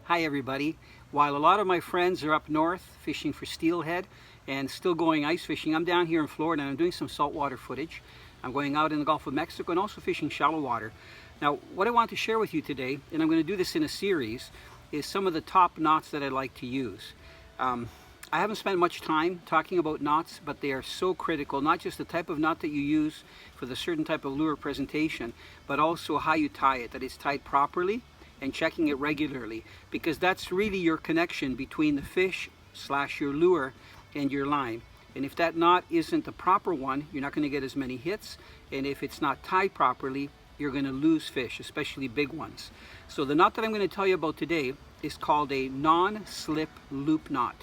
Hi everybody. While a lot of my friends are up north fishing for steelhead and still going ice fishing, I'm down here in Florida and I'm doing some saltwater footage. I'm going out in the Gulf of Mexico and also fishing shallow water. Now what I want to share with you today, and I'm going to do this in a series, is some of the top knots that I like to use. I haven't spent much time talking about knots, but they are so critical, not just the type of knot that you use for the certain type of lure presentation, but also how you tie it, that it's tied properly, and checking it regularly, because that's really your connection between the fish / your lure and your line. And if that knot isn't the proper one, you're not going to get as many hits, and if it's not tied properly, you're going to lose fish, especially big ones. So the knot that I'm going to tell you about today is called a non-slip loop knot.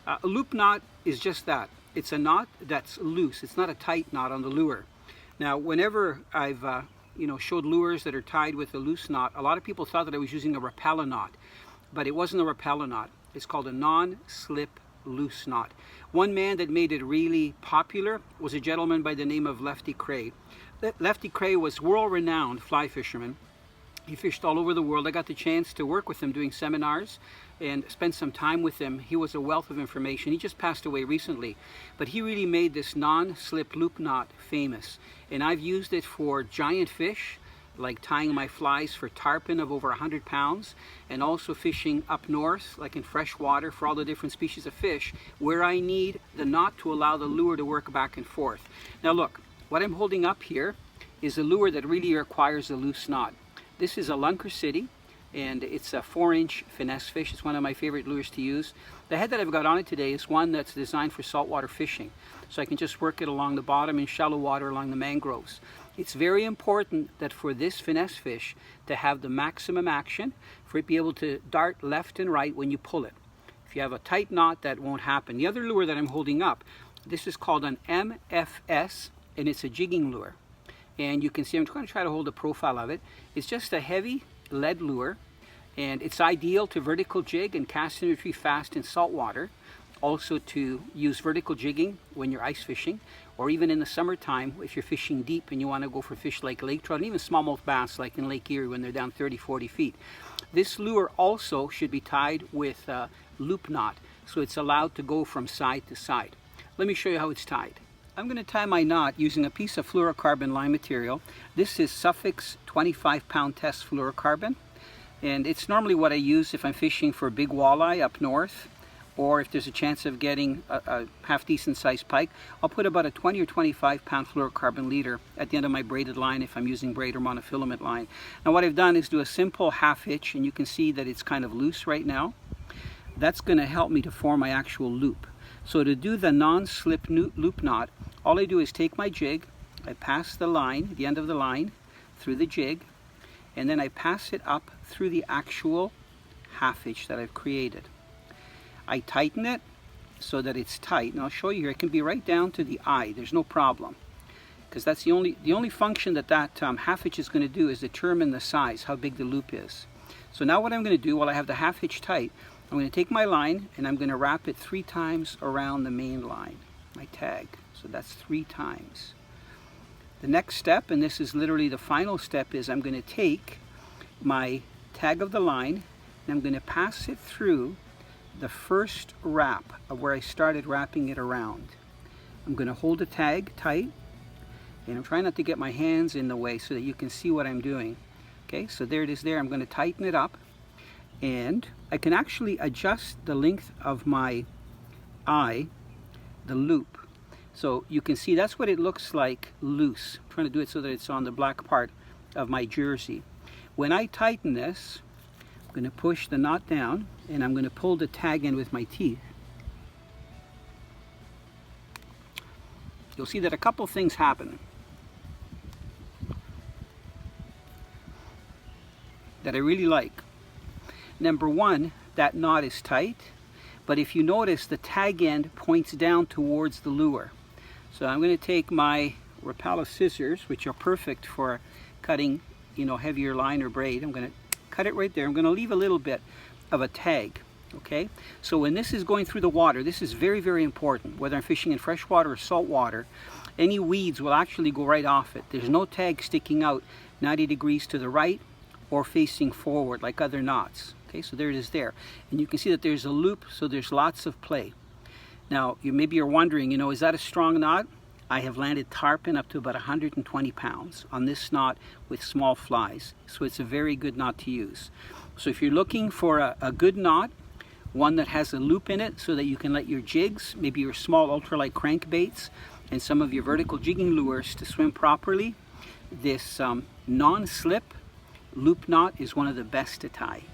A loop knot is just that. It's a knot that's loose. It's not a tight knot on the lure. Now whenever I've showed lures that are tied with a loose knot, a lot of people thought that I was using a rappella knot, but it wasn't a rappella knot. It's called a non-slip loose knot. One man that made it really popular was a gentleman by the name of Lefty Kreh. Lefty Kreh was world-renowned fly fisherman. He fished all over the world. I got the chance to work with him doing seminars and spend some time with him. He was a wealth of information. He just passed away recently, but he really made this non-slip loop knot famous. And I've used it for giant fish, like tying my flies for tarpon of over 100 pounds, and also fishing up north, like in fresh water, for all the different species of fish, where I need the knot to allow the lure to work back and forth. Now look, what I'm holding up here is a lure that really requires a loose knot. This is a Lunker City, and it's a 4-inch finesse fish. It's one of my favorite lures to use. The head that I've got on it today is one that's designed for saltwater fishing, so I can just work it along the bottom in shallow water along the mangroves. It's very important that for this finesse fish to have the maximum action, for it to be able to dart left and right when you pull it. If you have a tight knot, that won't happen. The other lure that I'm holding up, this is called an MFS, and it's a jigging lure. And you can see, I'm going to try to hold a profile of it. It's just a heavy lead lure, and it's ideal to vertical jig and cast and retrieve fast in salt water. Also to use vertical jigging when you're ice fishing, or even in the summertime if you're fishing deep and you want to go for fish like lake trout and even smallmouth bass like in Lake Erie when they're down 30-40 feet. This lure also should be tied with a loop knot, so it's allowed to go from side to side. Let me show you how it's tied. I'm going to tie my knot using a piece of fluorocarbon line material. This is Suffolk's 25-pound test fluorocarbon, and it's normally what I use if I'm fishing for big walleye up north, or if there's a chance of getting a half-decent sized pike. I'll put about a 20 or 25-pound fluorocarbon leader at the end of my braided line if I'm using braid or monofilament line. Now what I've done is do a simple half hitch, and you can see that it's kind of loose right now. That's going to help me to form my actual loop. So to do the non-slip loop knot, all I do is take my jig, I pass the line, the end of the line, through the jig, and then I pass it up through the actual half hitch that I've created. I tighten it so that it's tight, and I'll show you here. It can be right down to the eye. There's no problem, because that's the only function that half hitch is going to do is determine the size, how big the loop is. So now what I'm going to do, while I have the half hitch tight, I'm going to take my line and I'm going to wrap it 3 times around the main line, my tag. So that's 3 times. The next step, and this is literally the final step, is I'm going to take my tag of the line and I'm going to pass it through the first wrap of where I started wrapping it around. I'm going to hold the tag tight, and I'm trying not to get my hands in the way so that you can see what I'm doing. Okay, so there it is there. I'm going to tighten it up, and I can actually adjust the length of my eye, the loop. So you can see that's what it looks like loose. I'm trying to do it so that it's on the black part of my jersey. When I tighten this, I'm going to push the knot down, and I'm going to pull the tag in with my teeth. You'll see that a couple things happen that I really like. Number one, that knot is tight, but if you notice, the tag end points down towards the lure. So I'm going to take my Rapala scissors, which are perfect for cutting, heavier line or braid. I'm going to cut it right there. I'm going to leave a little bit of a tag. Okay, so when this is going through the water, this is very, very important. Whether I'm fishing in freshwater or saltwater, any weeds will actually go right off it. There's no tag sticking out 90 degrees to the right or facing forward like other knots. Okay, so there it is there. And you can see that there's a loop, so there's lots of play. Now, maybe you're wondering, you know, is that a strong knot? I have landed tarpon up to about 120 pounds on this knot with small flies. So it's a very good knot to use. So if you're looking for a good knot, one that has a loop in it so that you can let your jigs, maybe your small ultralight crankbaits, and some of your vertical jigging lures to swim properly, this non-slip loop knot is one of the best to tie.